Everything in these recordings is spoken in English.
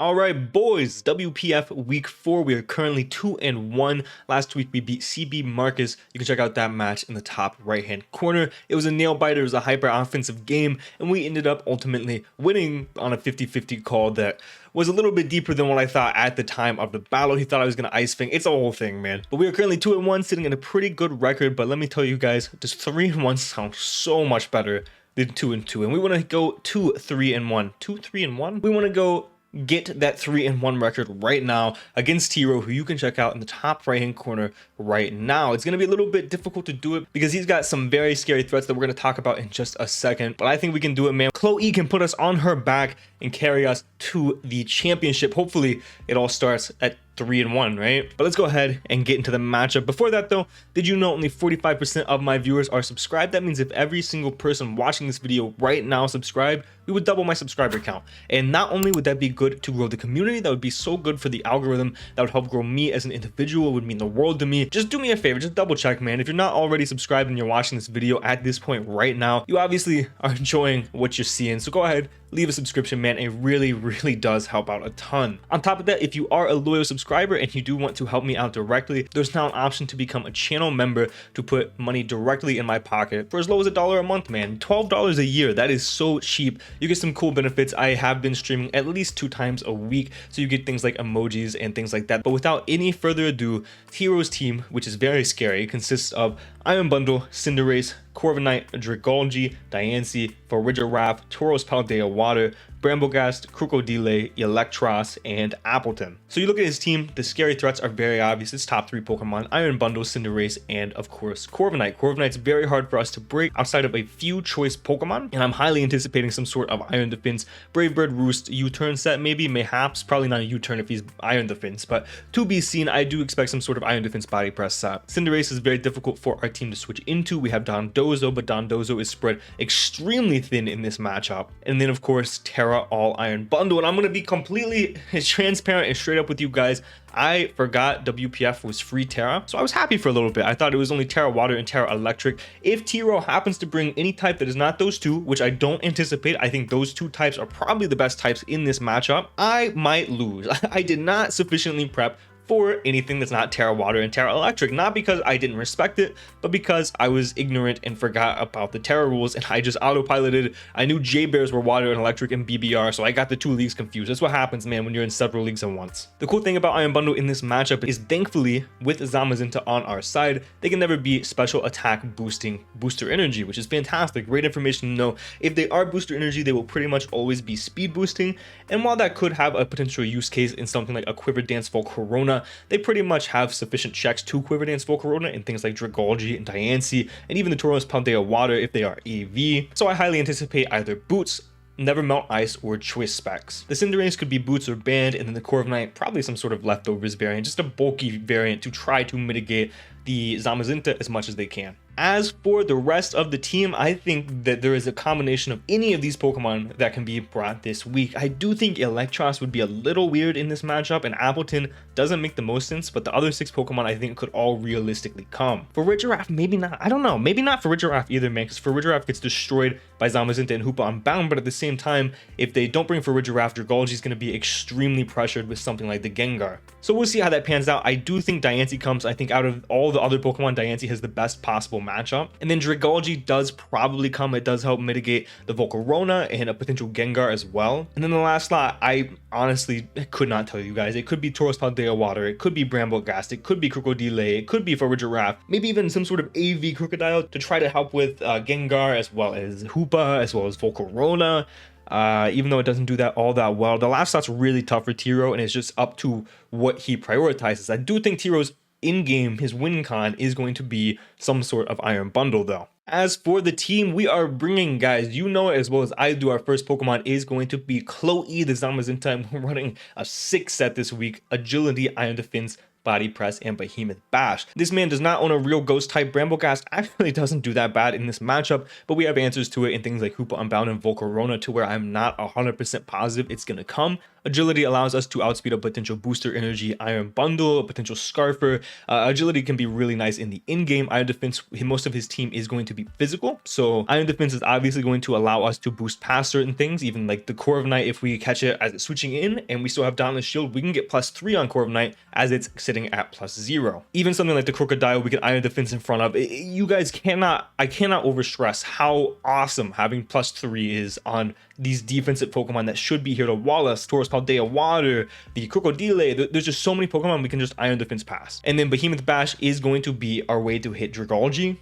All right, boys, WPF week 4. We are currently 2-1. Last week we beat CB Marcus. You can check out that match in the top right hand corner. It was a nail biter, it was a hyper offensive game, and we ended up ultimately winning on a 50-50 call that was a little bit deeper than what I thought at the time of the battle. He thought I was going to ice fang. It's a whole thing, man. But we are currently 2-1, sitting in a pretty good record. But let me tell you guys, just 3-1 sounds so much better than 2-2. And we want to go to 3-1. 2-3-1? We want to go get that 3-1 record right now against Tiro, who you can check out in the top right hand corner right now. It's going to be a little bit difficult to do it because he's got some very scary threats that we're going to talk about in just a second, but I think we can do it, man. Chloe can put us on her back and carry us to the championship. Hopefully it all starts at 3-1, right? But let's go ahead and get into the matchup. Before that though, did you know only 45% of my viewers are subscribed? That means if every single person watching this video right now subscribed, we would double my subscriber count. And not only would that be good to grow the community, that would be so good for the algorithm, that would help grow me as an individual, would mean the world to me. Just do me a favor, just double check, man. If you're not already subscribed and you're watching this video at this point right now, you obviously are enjoying what you're seeing. So go ahead, leave a subscription, man. It really does help out a ton. On top of that, if you are a loyal subscriber and you do want to help me out directly, there's now an option to become a channel member to put money directly in my pocket for as low as $1 a month, man. $12 a year, that is so cheap. You get some cool benefits. I have been streaming at least 2 times a week, so you get things like emojis and things like that. But without any further ado, Hero's team, which is very scary, consists of Iron Bundle, Cinderace, Corviknight, Dragalge, Diancie, Farigiraf, Tauros Paldea Water, Bramblegast, Krookodile, Electros, and Appleton. So you look at his team, the scary threats are very obvious. It's top 3 Pokemon, Iron Bundle, Cinderace, and of course Corviknight. Corviknight's very hard for us to break outside of a few choice Pokemon, and I'm highly anticipating some sort of Iron Defense, Brave Bird Roost, U-turn set maybe, mayhaps, probably not a U-turn if he's Iron Defense, but to be seen. I do expect some sort of Iron Defense body press set. Cinderace is very difficult for our team to switch into. We have Dondozo, but Dondozo is spread extremely thin in this matchup. And then of course Terra All Iron Bundle, and I'm going to be completely transparent and straight up with you guys. I forgot WPF was free Terra, so I was happy for a little bit. I thought it was only Terra Water and Terra Electric. If Tiro happens to bring any type that is not those two, which I don't anticipate, I think those 2 types are probably the best types in this matchup, I might lose. I did not sufficiently prep for anything that's not Terra Water and Terra Electric, not because I didn't respect it, but because I was ignorant and forgot about the Terra rules, and I just autopiloted. I knew J-Bears were Water and Electric and BBR, so I got the 2 leagues confused. That's what happens, man, when you're in several leagues at once. The cool thing about Iron Bundle in this matchup is, thankfully, with Zamazenta on our side, they can never be special attack boosting booster energy, which is fantastic. Great information to know. If they are booster energy, they will pretty much always be speed boosting, and while that could have a potential use case in something like a Quiver Dance Volcarona, they pretty much have sufficient checks to Quiver Dance Volcarona in things like Dragalge and Diancie, and even the Tauros Paldea Water if they are AV. So I highly anticipate either Boots, Never Melt Ice, or Choice Specs. The Cinderace could be Boots or Banned, and then the Corviknight probably some sort of leftovers variant, just a bulky variant to try to mitigate the Zamazenta as much as they can. As for the rest of the team, I think that there is a combination of any of these Pokemon that can be brought this week. I do think Electros would be a little weird in this matchup, and Appleton doesn't make the most sense, but the other 6 Pokemon I think could all realistically come. Farigiraf, maybe not. I don't know. Maybe not Farigiraf either, man, because Farigiraf gets destroyed by Zamazenta and Hoopa-Unbound, but at the same time, if they don't bring Farigiraf, Dragalge is going to be extremely pressured with something like the Gengar. So we'll see how that pans out. I do think Diancie comes. I think out of all the other Pokemon, Diancie has the best possible matchup. And then Dragalge does probably come. It does help mitigate the Volcarona and a potential Gengar as well. And then the last slot, I honestly could not tell you guys. It could be Tauros Paldea Water, it could be Bramblegast, it could be Krookodile, it could be Farigiraf, maybe even some sort of AV Crocodile to try to help with Gengar, as well as Hoopa, as well as Volcarona. Even though it doesn't do that all that well. The last slot's really tough for Tiro, and it's just up to what he prioritizes. I do think Tiro's in-game, his win con is going to be some sort of Iron Bundle though. As for the team we are bringing, guys, you know it as well as I do, our first Pokemon is going to be Chloe the Zamazenta. We're running a 6 set this week: Agility, Iron Defense, Body Press, and Behemoth Bash. This man does not own a real ghost type. Bramblegast actually doesn't do that bad in this matchup, but we have answers to it in things like Hoopa-Unbound and Volcarona, to where I'm not 100% positive it's going to come. Agility allows us to outspeed a potential booster energy Iron Bundle, a potential Scarfer. Agility can be really nice in the in-game. Iron Defense, most of his team is going to be physical, so Iron Defense is obviously going to allow us to boost past certain things, even like the Core of Night. If we catch it as it's switching in and we still have Dauntless Shield, we can get +3 on Core of Night as it's sitting at +0. Even something like the Crocodile, we get Iron Defense in front of. You guys I cannot overstress how awesome having +3 is on these defensive Pokemon that should be here to wall us. Tauros Paldea Water, the Crocodile. There's just so many Pokemon we can just Iron Defense pass. And then Behemoth Bash is going to be our way to hit Dragalge.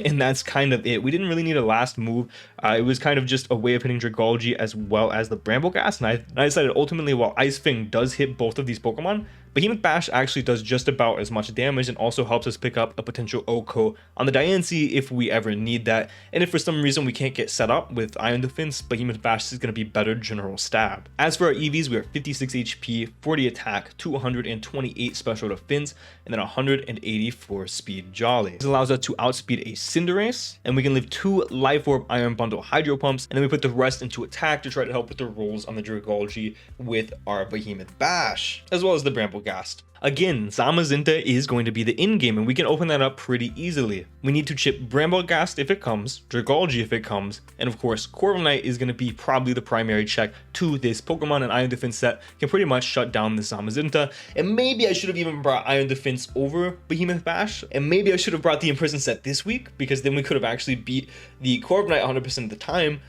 And that's kind of it. We didn't really need a last move. It was kind of just a way of hitting Dragalge as well as the Brambleghast. And I decided ultimately, while Ice Fang does hit both of these Pokemon, Behemoth Bash actually does just about as much damage and also helps us pick up a potential OHKO on the Diancie if we ever need that. And if for some reason we can't get set up with Iron Defense, Behemoth Bash is going to be better general stab. As for our EVs, we are 56 HP, 40 attack, 228 special defense, and then 184 speed Jolly. This allows us to outspeed a Cinderace, and we can live 2 Life Orb Iron Bundle Hydro Pumps, and then we put the rest into attack to try to help with the rolls on the Dragalge with our Behemoth Bash, as well as the Brambleghast. Again, Zamazenta is going to be the in-game, and we can open that up pretty easily. We need to chip Brambleghast if it comes, Dragalge if it comes, and of course, Core of Night is going to be probably the primary check to this Pokemon, and Iron Defense set can pretty much shut down the Zamazenta. And maybe I should have even brought Iron Defense over Behemoth Bash, and maybe I should have brought the Imprison set this week, because then we could have actually beat the Core of Night 100% of the time,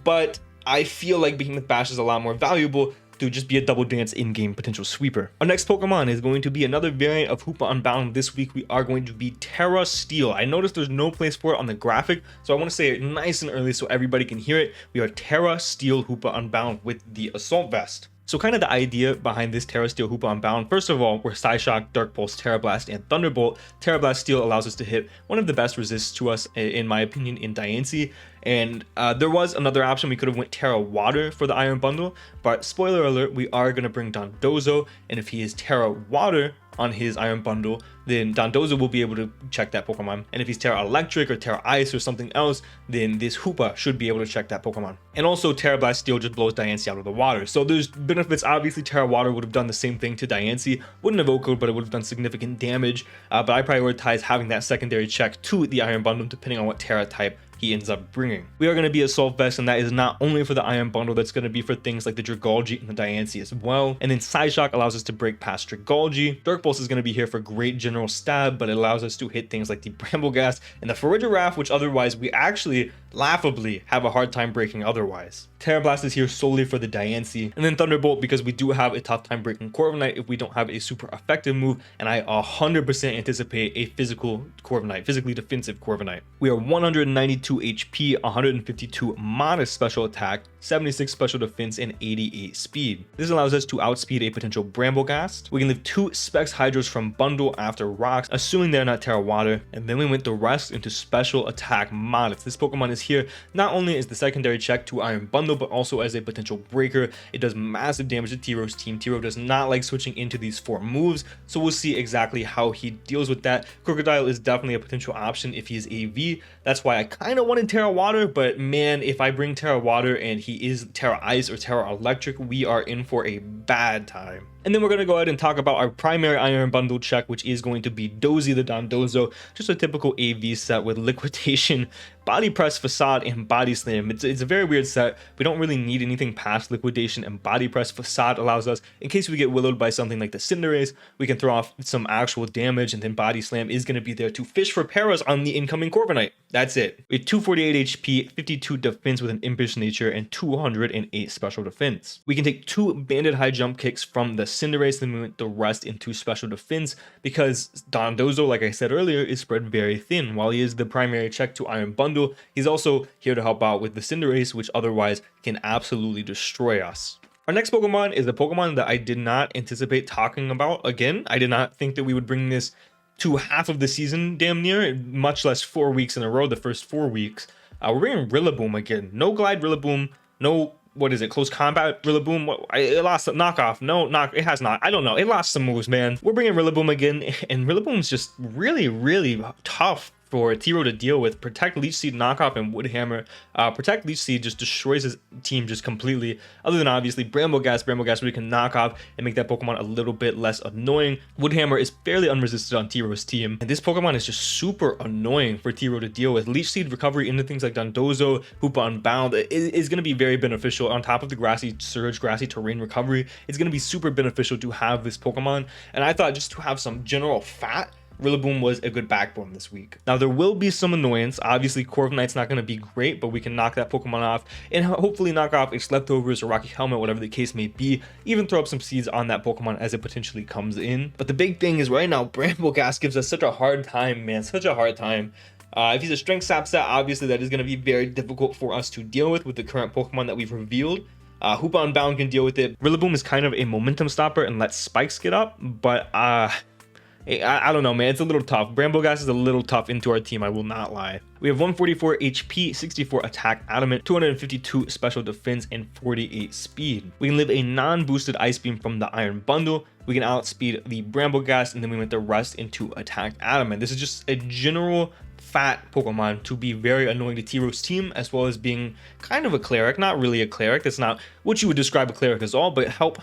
but I feel like Behemoth Bash is a lot more valuable to just be a double dance in-game potential sweeper. Our next Pokemon is going to be another variant of Hoopa-Unbound. This week we are going to be Terra Steel. I noticed there's no place for it on the graphic, so I want to say it nice and early so everybody can hear it. We are Terra Steel Hoopa-Unbound with the Assault Vest. So kind of the idea behind this Terra Steel Hoopa-Unbound, first of all, we're Psyshock, Dark Pulse, Terra Blast, and Thunderbolt. Terra Blast Steel allows us to hit one of the best resists to us, in my opinion, in Diancie. And there was another option. We could have went Terra Water for the Iron Bundle, but spoiler alert, we are going to bring Dondozo, and if he is Terra Water on his Iron Bundle, then Dondozo will be able to check that Pokemon. And if he's Terra Electric or Terra Ice or something else, then this Hoopa should be able to check that Pokemon. And also Terra Blast Steel just blows Diancie out of the water. So there's benefits. Obviously Terra Water would have done the same thing to Diancie. Wouldn't have OHKO'd, but it would have done significant damage. But I prioritize having that secondary check to the Iron Bundle depending on what Terra type he ends up bringing. We are going to be Assault Vest, and that is not only for the Iron Bundle, that's going to be for things like the Dragalge and the Diancie as well. And then Psyshock allows us to break past Dragalge. Dark Pulse is going to be here for great general stab, but it allows us to hit things like the Brambleghast and the Farigiraf, which otherwise we actually laughably have a hard time breaking otherwise. Terra Blast is here solely for the Diancie, and then Thunderbolt because we do have a tough time breaking Core of Night if we don't have a super effective move, and I 100% anticipate a physical Core of Night, physically defensive Core of Night. We are 192 HP, 152 modest special attack, 76 special defense, and 88 speed. This allows us to outspeed a potential Brambleghast. We can live 2 Specs Hydros from Bundle after Rocks, assuming they're not Terra Water, and then we went the rest into special attack modest. This Pokemon is here not only as the secondary check to Iron Bundle, but also as a potential breaker. It does massive damage to T-Row's team. T-Row does not like switching into these 4 moves, so we'll see exactly how he deals with that. Crocodile is definitely a potential option if he is AV. That's why I kind of wanted Terra Water, but man, if I bring Terra Water and he is Terra Ice or Terra Electric, we are in for a bad time. And then we're going to go ahead and talk about our primary Iron Bundle check, which is going to be Dozy the Dondozo, just a typical AV set with Liquidation, Body Press, Facade, and Body Slam. It's a very weird set. We don't really need anything past Liquidation and Body Press. Facade allows us, in case we get willowed by something like the Cinderace, we can throw off some actual damage, and then Body Slam is going to be there to fish for paras on the incoming Corviknight. That's it. We have 248 HP, 52 defense with an Impish Nature, and 208 special defense. We can take 2 Banded High Jump Kicks from the Cinderace, then we went the rest into special defense because Dondozo, like I said earlier, is spread very thin. While he is the primary check to Iron Bundle, he's also here to help out with the Cinderace, which otherwise can absolutely destroy us. Our next Pokemon is a Pokemon that I did not anticipate talking about. Again, I did not think that we would bring this to half of the season damn near, much less 4 weeks in a row, the first 4 weeks. We're bringing Rillaboom again. No Glide Rillaboom, no, what is it, Close Combat Rillaboom? It lost a knockoff. No, it has not. I don't know. It lost some moves, man. We're bringing Rillaboom again, and Rillaboom's just really, really tough for T-Row to deal with. Protect, Leech Seed, Knockoff, and Woodhammer. Protect, Leech Seed just destroys his team just completely, other than obviously Brambleghast we can knock off and make that Pokemon a little bit less annoying. Woodhammer is fairly unresisted on T-Row's team, and this Pokemon is just super annoying for T-Row to deal with. Leech Seed recovery into things like Dondozo, Hoopa-Unbound is going to be very beneficial. On top of the Grassy Surge, Grassy Terrain recovery, it's going to be super beneficial to have this Pokemon, and I thought just to have some general fat, Rillaboom was a good backbone this week. Now there will be some annoyance. Obviously Corviknight's not going to be great, but we can knock that Pokemon off and hopefully knock off its leftovers or Rocky Helmet, whatever the case may be. Even throw up some seeds on that Pokemon as it potentially comes in. But the big thing is right now Brambleghast gives us such a hard time, man, such a hard time. If he's a Strength Sap set, obviously that is going to be very difficult for us to deal with the current Pokemon that we've revealed. Hoopa-Unbound can deal with it. Rillaboom is kind of a momentum stopper and lets spikes get up, but I don't know, man. It's a little tough. Brambleghast is a little tough into our team, I will not lie. We have 144 HP, 64 attack, adamant, 252 special defense, and 48 speed. We can live a non-boosted Ice Beam from the Iron Bundle. We can outspeed the Brambleghast, and then we went the rest into attack, adamant. This is just a general fat Pokemon to be very annoying to T-Row's team, as well as being kind of a cleric. Not really a cleric. That's not what you would describe a cleric as all, but help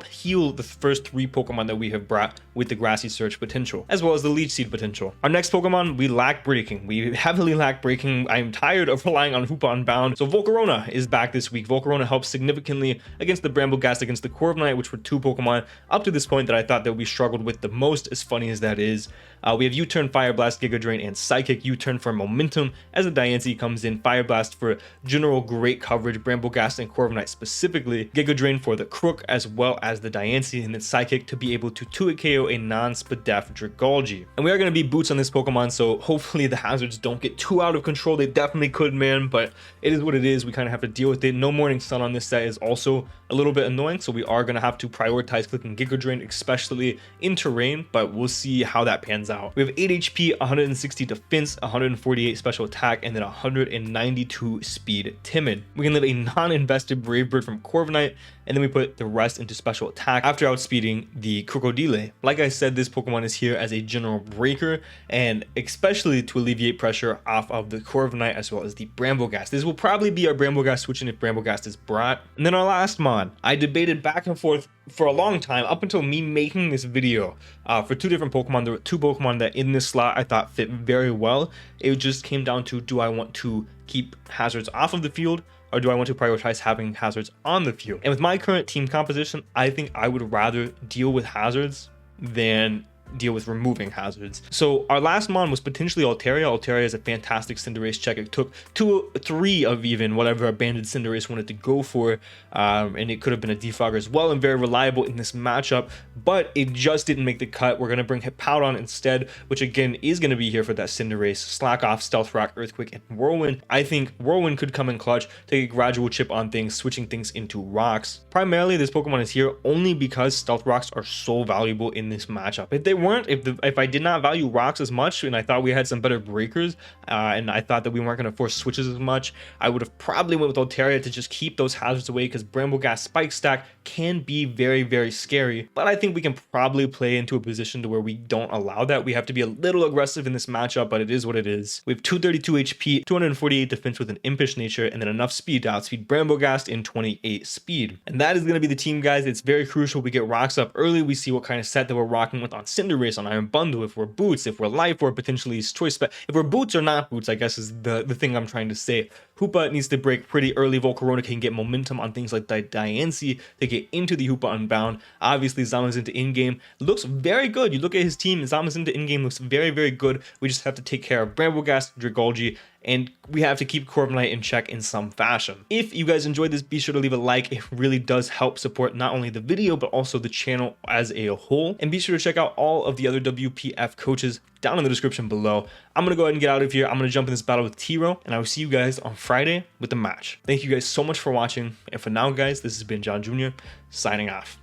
heal the first 3 Pokemon that we have brought with the Grassy Surge potential, as well as the Leech Seed potential. Our next Pokemon, we lack Breaking. We heavily lack Breaking. I am tired of relying on Hoopa-Unbound. So Volcarona is back this week. Volcarona helps significantly against the Brambleghast, against the Corviknight, which were 2 Pokemon up to this point that I thought that we struggled with the most, as funny as that is. We have U-Turn, Fire Blast, Giga Drain, and Psychic. U-Turn for momentum as the Diancie comes in. Fire Blast for general great coverage, Brambleghast and Corviknight specifically. Giga Drain for the Crook as well as the Diancie, and then Psychic to be able to 2-hit KO a non-Spadef Dragalge. And we are going to be boots on this Pokemon, so hopefully the hazards don't get too out of control. They definitely could, man, but it is what it is. We kind of have to deal with it. No Morning Sun on this set is also a little bit annoying, so we are going to have to prioritize clicking Giga Drain, especially in terrain, but we'll see how that pans out. We have 8 HP, 160 defense, 148 special attack, and then 192 speed timid. We can live a non-invested Brave Bird from Corviknight, and then we put the rest into special attack after outspeeding the Crocodile. Like I said, this Pokemon is here as a general breaker, and especially to alleviate pressure off of the Corviknight as well as the Brambleghast. This will probably be our Brambleghast switching if Brambleghast is brought. And then our last mod, I debated back and forth for a long time up until me making this video for 2 different Pokemon. There were 2 Pokemon that in this slot I thought fit very well. It just came down to, do I want to keep hazards off of the field, or do I want to prioritize having hazards on the field? And with my current team composition, I think I would rather deal with hazards than deal with removing hazards. So our last mon was potentially Altaria. Altaria is a fantastic Cinderace check. It took 3 of even whatever a banded Cinderace wanted to go for, and it could have been a Defogger as well, and very reliable in this matchup, but it just didn't make the cut. We're going to bring Hippowdon instead, which again is going to be here for that Cinderace. Slack Off, Stealth Rock, Earthquake, and Whirlwind. I think Whirlwind could come in clutch, take a gradual chip on things, switching things into rocks. Primarily this Pokemon is here only because Stealth Rocks are so valuable in this matchup. If they weren't, if I did not value rocks as much, and I thought we had some better breakers, and I thought that we weren't going to force switches as much, I would have probably went with Altaria to just keep those hazards away, because Brambleghast Spike Stack can be very, very scary. But I think we can probably play into a position to where we don't allow that. We have to be a little aggressive in this matchup, but it is what it is. We have 232 HP, 248 defense with an impish nature, and then enough speed to outspeed Brambleghast in 28 speed. And that is going to be the team, guys. It's very crucial we get rocks up early. We see what kind of set that we're rocking with on Cinderace, on Iron Bundle, if we're boots, if we're life, or potentially choice spec. If we're boots or not boots, I guess is the thing I'm trying to say. Hoopa needs to break pretty early. Volcarona can get momentum on things like Diancie to get into the Hoopa-Unbound. Obviously, Zamazenta in-game looks very good. You look at his team, Zamazenta in-game looks very, very good. We just have to take care of Brambleghast, Dragalge, and we have to keep Corviknight in check in some fashion. If you guys enjoyed this, be sure to leave a like. It really does help support not only the video, but also the channel as a whole. And be sure to check out all of the other WPF coaches down in the description below. I'm going to go ahead and get out of here. I'm going to jump in this battle with T-Row, and I will see you guys on Friday with the match. Thank you guys so much for watching. And for now, guys, this has been John Jr. signing off.